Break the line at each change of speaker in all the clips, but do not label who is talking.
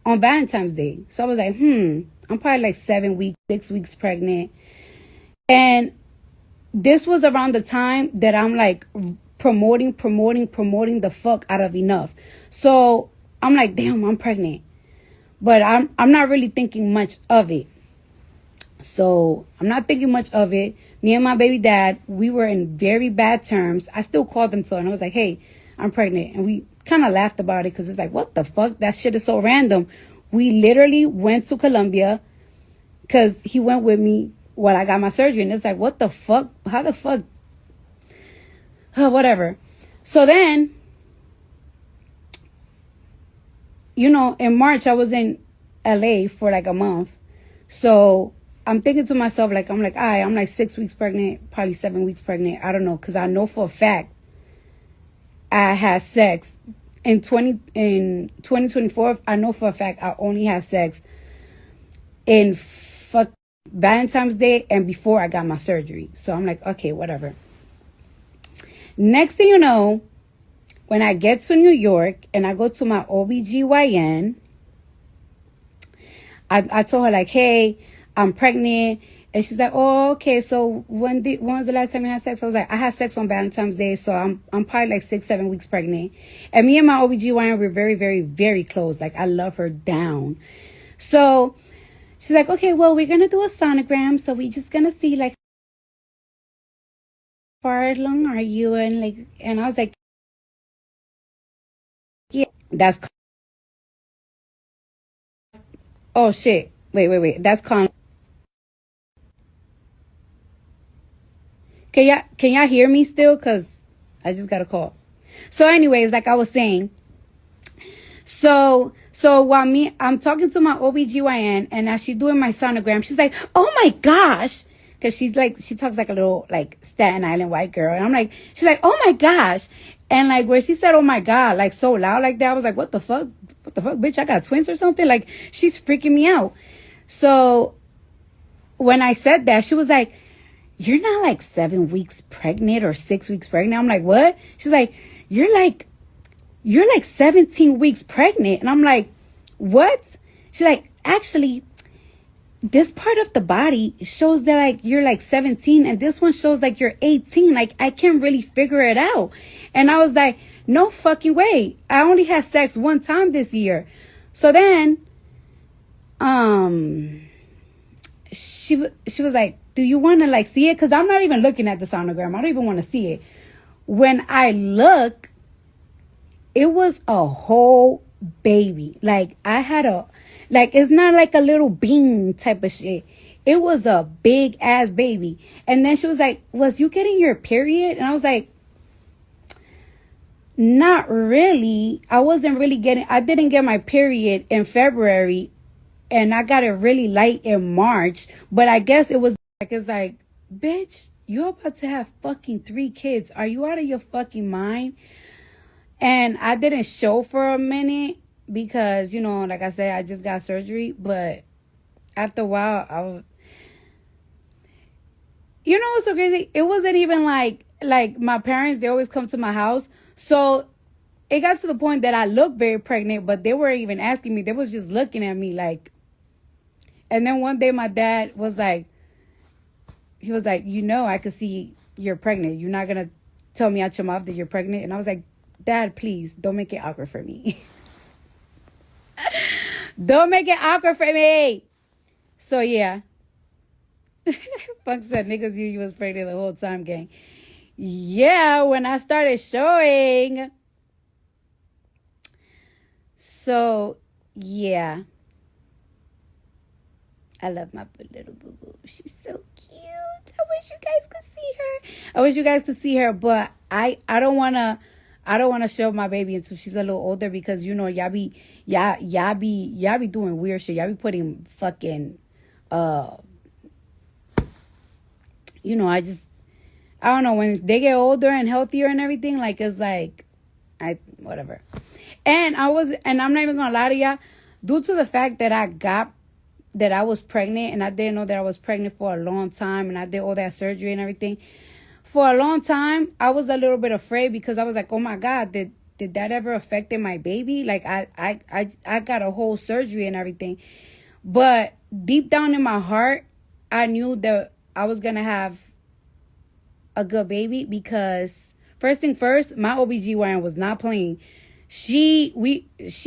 on Valentine's Day. So I was like, I'm probably like 7 weeks, 6 weeks pregnant. And this was around the time that I'm like promoting the fuck out of Enough. So I'm like, damn, I'm pregnant. But I'm not really thinking much of it. So I'm not thinking much of it. Me and my baby dad, we were in very bad terms. I still called him and I was like, hey, I'm pregnant. And we kind of laughed about it because it's like, what the fuck? That shit is so random. We literally went to Colombia because he went with me while I got my surgery. And it's like, what the fuck? How the fuck? Whatever. So then, you know, in March, I was in LA for like a month. So I'm thinking to myself, like, I'm like 6 weeks pregnant, probably 7 weeks pregnant. I don't know. Because I know for a fact I had sex in 2024. I know for a fact I only had sex in Valentine's Day and before I got my surgery. So I'm like, okay, whatever. Next thing you know, when I get to New York and I go to my OBGYN, I told her like, hey, I'm pregnant. And she's like, oh, okay. So when was the last time you had sex? I was like, I had sex on Valentine's Day. So I'm probably like 6, 7 weeks pregnant. And me and my OBGYN were very, very, very close. Like I love her down. So she's like, okay, well, we're going to do a sonogram. So we're just going to see like, how far along are you? And I was like, yeah, that's, oh shit. Wait. That's con. Can y'all hear me still? Cause I just got a call. So anyways, like I was saying, so while I'm talking to my OBGYN and as she's doing my sonogram, she's like, oh my gosh. Cause she talks like a little like Staten Island white girl. And I'm like, she's like, oh my gosh. And like where she said, oh my God, like so loud like that, I was like, what the fuck, bitch? I got twins or something? Like she's freaking me out. So when I said that, she was like, you're not like 7 weeks pregnant or 6 weeks pregnant. I'm like, what? She's like, you're like 17 weeks pregnant. And I'm like, what? She's like, actually, this part of the body shows that like you're like 17 and this one shows like you're 18. Like I can't really figure it out. And I was like, no fucking way. I only had sex one time this year. So then, she was like, do you want to like see it? Because I'm not even looking at the sonogram. I don't even want to see it. When I look, it was a whole baby. Like I had it's not like a little bean type of shit. It was a big ass baby. And then she was like, was you getting your period? And I was like, not really. I didn't get my period in February. And I got it really light in March. But I guess it was like, it's like, bitch, you're about to have fucking 3 kids. Are you out of your fucking mind? And I didn't show for a minute because, you know, like I said, I just got surgery. But after a while, you know what's so crazy? It wasn't even like my parents, they always come to my house. So it got to the point that I looked very pregnant, but they weren't even asking me. They was just looking at me like. And then one day my dad was like, he was like, you know, I could see you're pregnant. You're not going to tell me out your mouth that you're pregnant. And I was like, Dad, please don't make it awkward for me. Don't make it awkward for me. So yeah. Funk said niggas knew you was pregnant the whole time, gang. Yeah, when I started showing. So yeah. I love my little boo-boo. She's so cute. I wish you guys could see her. But I don't wanna show my baby until she's a little older because you know y'all be doing weird shit. Y'all be putting fucking you know, I don't know, when they get older and healthier and everything, like it's like whatever. And I'm not even gonna lie to y'all, due to the fact that I was pregnant and I didn't know that I was pregnant for a long time and I did all that surgery and everything. For a long time, I was a little bit afraid because I was like, oh my God, did that ever affected my baby? Like I got a whole surgery and everything. But deep down in my heart, I knew that I was going to have a good baby, because first thing first, my OBGYN was not playing. She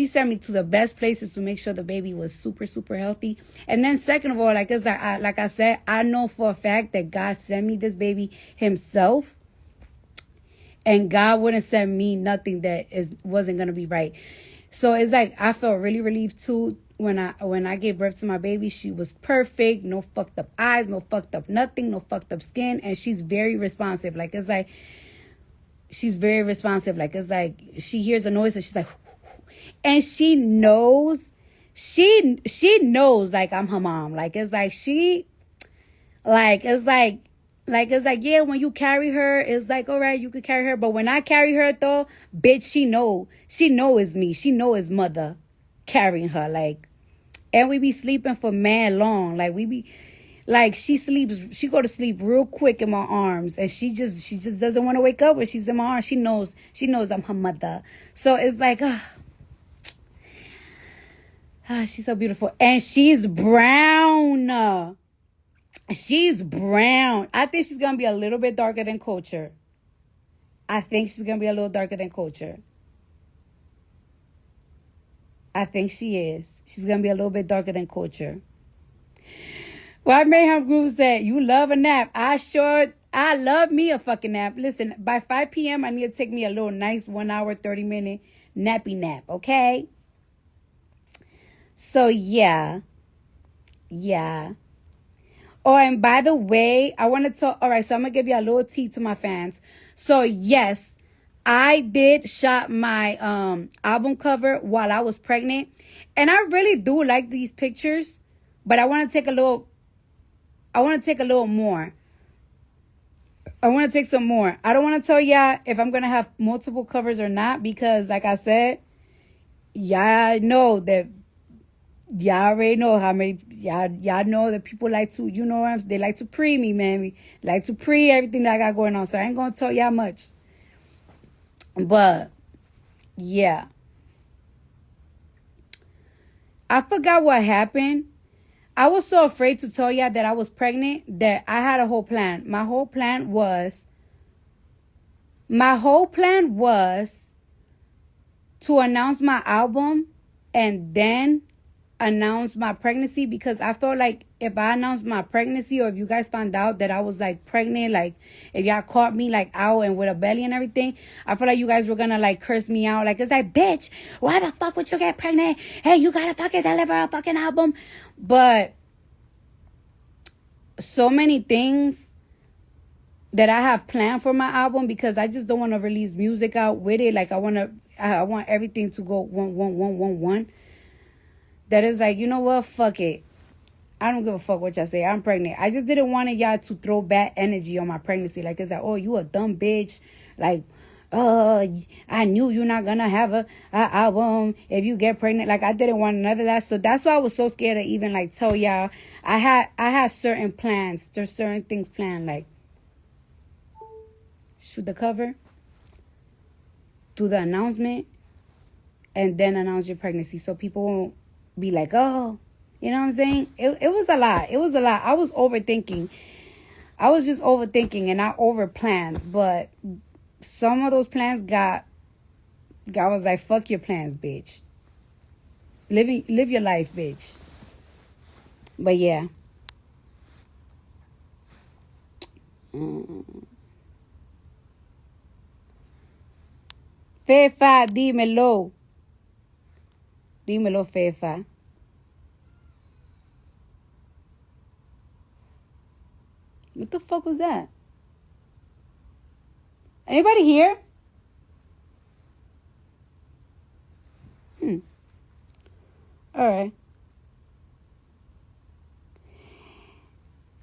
sent me to the best places to make sure the baby was super, super healthy. And then second of all, like I said, I know for a fact that God sent me this baby himself. And God wouldn't send me nothing that wasn't going to be right. So it's like I felt really relieved too when I gave birth to my baby. She was perfect, no fucked up eyes, no fucked up nothing, no fucked up skin, and she's very responsive. Like it's like she's very responsive. Like it's like she hears a noise and she's like, and she knows like I'm her mom. Like it's like it's like, yeah, when you carry her, it's like, all right, you could carry her. But when I carry her, though, bitch, she know it's me. She know it's mother carrying her. Like, and we be sleeping for mad long. Like, we be, like, she go to sleep real quick in my arms. And she just doesn't want to wake up when she's in my arms. She knows I'm her mother. So it's like, she's so beautiful. And she's brown. She's brown. I think she's going to be a little bit darker than Kulture. I think she's going to be a little darker than Kulture. I think she is. She's going to be a little bit darker than Kulture. Why Mayhem Groove said, you love a nap. I love me a fucking nap. Listen, by 5 p.m., I need to take me a little nice 1 hour, 30-minute nappy nap, okay? So, yeah. Oh, and by the way, I want to talk. All right, so I'm going to give you a little tea to my fans. So, yes, I did shot my album cover while I was pregnant. And I really do like these pictures. But I want to take a little more. I want to take some more. I don't want to tell y'all if I'm going to have multiple covers or not. Because, like I said, y'all know that. Y'all already know how many, y'all know that people like to, you know what I'm saying? They like to pre me, man. We like to pre everything that I got going on. So I ain't going to tell y'all much. But, yeah. I forgot what happened. I was so afraid to tell y'all that I was pregnant that I had a whole plan. My whole plan was to announce my album and then announce my pregnancy, because I felt like if I announced my pregnancy, or if you guys found out that I was like pregnant, like if y'all caught me like out and with a belly and everything, I feel like you guys were gonna like curse me out. Like it's like, bitch, why the fuck would you get pregnant? Hey, you gotta fucking deliver a fucking album. But so many things that I have planned for my album, because I just don't want to release music out with it. Like I want everything to go one. That is like, you know what? Fuck it. I don't give a fuck what y'all say. I'm pregnant. I just didn't want y'all to throw bad energy on my pregnancy. Like, it's like, oh, you a dumb bitch. Like, I knew you're not gonna have a album if you get pregnant. Like, I didn't want none of that. So that's why I was so scared to even like tell y'all. I had certain plans. There's certain things planned, like shoot the cover, do the announcement, and then announce your pregnancy, so people won't be like, oh, you know what I'm saying? It was a lot. I was overthinking. I was just overthinking, and I overplanned. But some of those plans God was like, fuck your plans, bitch. Live your life, bitch. But yeah. Fefa, dímelo. Dímelo, Fefa. What the fuck was that? Anybody here? All right.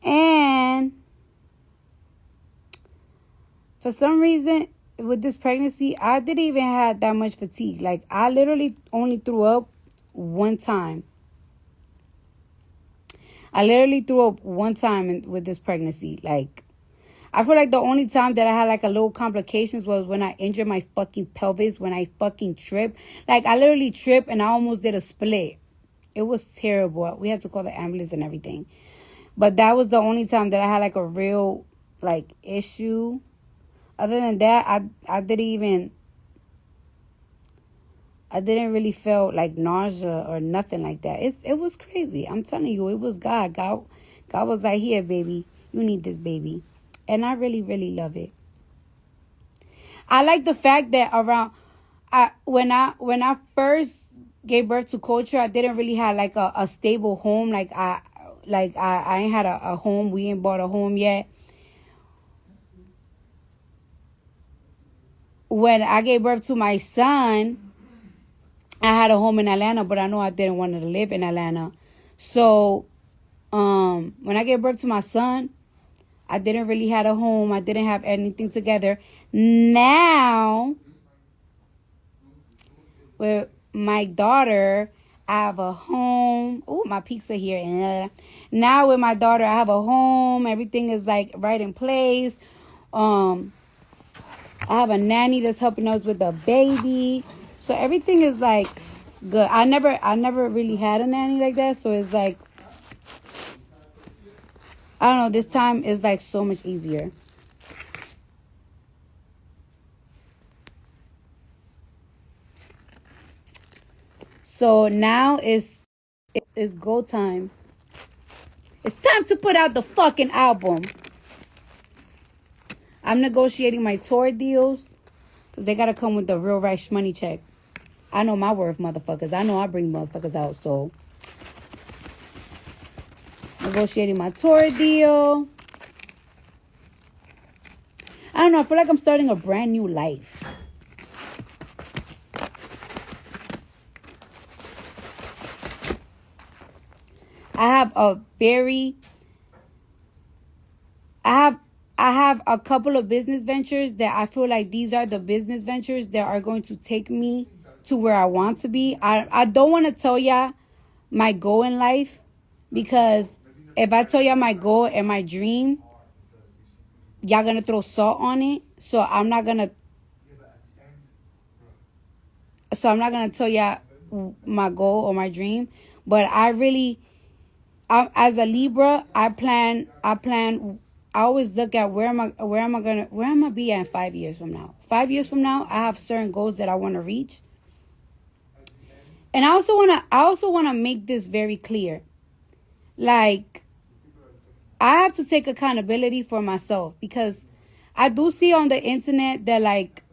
And for some reason, with this pregnancy, I didn't even have that much fatigue. Like, I literally only threw up one time. With this pregnancy. Like, I feel like the only time that I had like a little complications was when I injured my fucking pelvis, when I fucking tripped. Like I literally tripped and I almost did a split. It was terrible. We had to call the ambulance and everything. But that was the only time that I had like a real like issue. Other than that, I didn't really feel like nausea or nothing like that. It was crazy. I'm telling you, it was God. God was like, here, baby, you need this, baby. And I really, really love it. I like the fact that when I first gave birth to Culture, I didn't really have like a stable home. Like I ain't had a home. We ain't bought a home yet. When I gave birth to my son, I had a home in Atlanta, but I know I didn't want to live in Atlanta. So when I gave birth to my son, I didn't really have a home. I didn't have anything together. Now, with my daughter, I have a home. Oh, my pizza here. Now with my daughter, I have a home. Everything is like right in place. I have a nanny that's helping us with the baby. So everything is like good. I never really had a nanny like that. So it's like, I don't know, this time is like so much easier. So now it's go time. It's time to put out the fucking album. I'm negotiating my tour deals because they got to come with the real rush money check. I know my worth, motherfuckers. I know I bring motherfuckers out, so negotiating my tour deal. I don't know. I feel like I'm starting a brand new life. I have a couple of business ventures that I feel like these are the business ventures that are going to take me to where I want to be. I don't want to tell y'all my goal in life, because if I tell y'all my goal and my dream, y'all gonna throw salt on it. So I'm not gonna tell y'all my goal or my dream. But as a Libra, I always look at where am I gonna be at 5 years from now. 5 years from now, I have certain goals that I want to reach. And I also wanna make this very clear. Like, I have to take accountability for myself, because I do see on the internet that, like,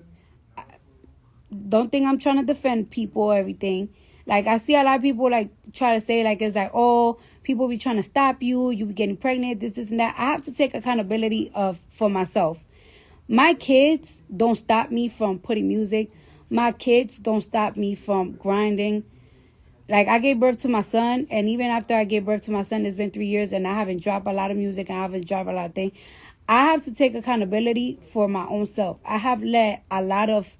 don't think I'm trying to defend people or everything. Like, I see a lot of people like try to say like, it's like, oh, people be trying to stop you be getting pregnant, this and that. I have to take accountability for myself. My kids don't stop me from putting music. My kids don't stop me from grinding. Like, I gave birth to my son, and even after I gave birth to my son, it's been 3 years, and I haven't dropped a lot of music, and I haven't dropped a lot of things. I have to take accountability for my own self. I have let a lot of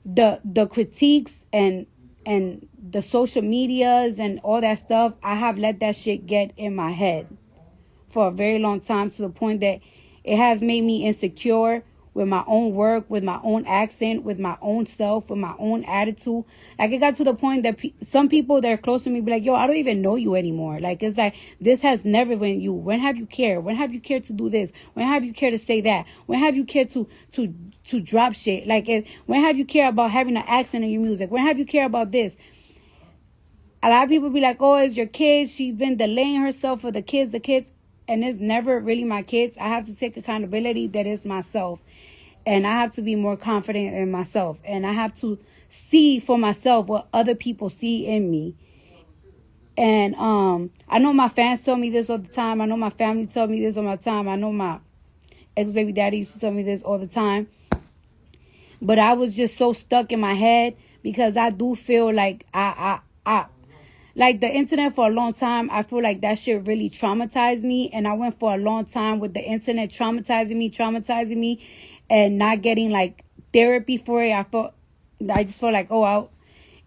the critiques and the social medias and all that stuff, I have let that shit get in my head for a very long time, to the point that it has made me insecure with my own work, with my own accent, with my own self, with my own attitude. Like, it got to the point that some people that are close to me be like, yo, I don't even know you anymore. Like, it's like, this has never been you. When have you cared? When have you cared to do this? When have you cared to say that? When have you cared to drop shit? Like, when have you cared about having an accent in your music? When have you cared about this? A lot of people be like, oh, it's your kids. She's been delaying herself for the kids. And it's never really my kids. I have to take accountability that it's myself. And I have to be more confident in myself. And I have to see for myself what other people see in me. And I know my fans tell me this all the time. I know my family tell me this all the time. I know my ex-baby daddy used to tell me this all the time. But I was just so stuck in my head, because I do feel like like the internet for a long time, I feel like that shit really traumatized me. And I went for a long time with the internet traumatizing me, and not getting like therapy for it. I just felt like, oh,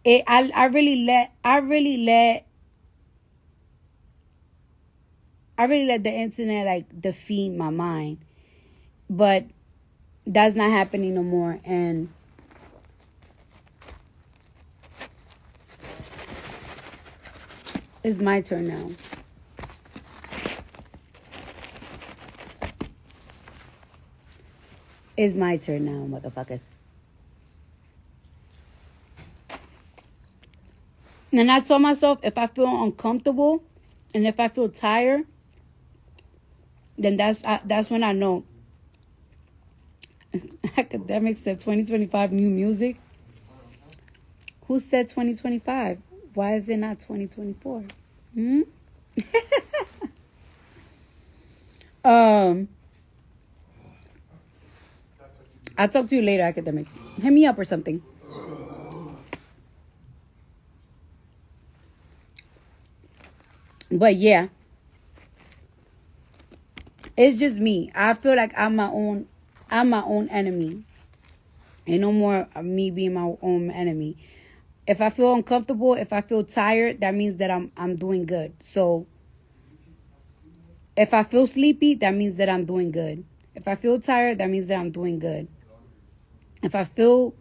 I really let I really let the internet like defeat my mind. But that's not happening no more. And it's my turn now. It's my turn now, motherfuckers. And I told myself, if I feel uncomfortable and if I feel tired, then that's when I know. Academics said 2025 new music. Who said 2025? Why is it not 2024? I'll talk to you later, academics. Hit me up or something. But yeah, it's just me. I feel like I'm my own enemy. Ain't no more of me being my own enemy. If I feel uncomfortable, if I feel tired, that means that I'm doing good. So if I feel sleepy, that means that I'm doing good. If I feel tired, that means that I'm doing good. If I feel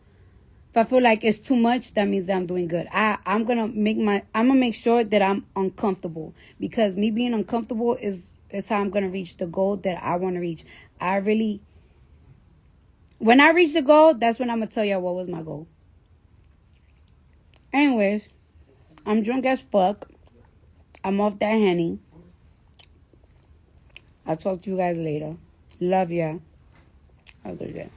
like it's too much, that means that I'm doing good. I'm gonna make sure that I'm uncomfortable, because me being uncomfortable is how I'm gonna reach the goal that I want to reach. When I reach the goal, that's when I'm gonna tell y'all what was my goal. Anyways, I'm drunk as fuck. I'm off that Henny. I'll talk to you guys later. Love ya. Have a good day.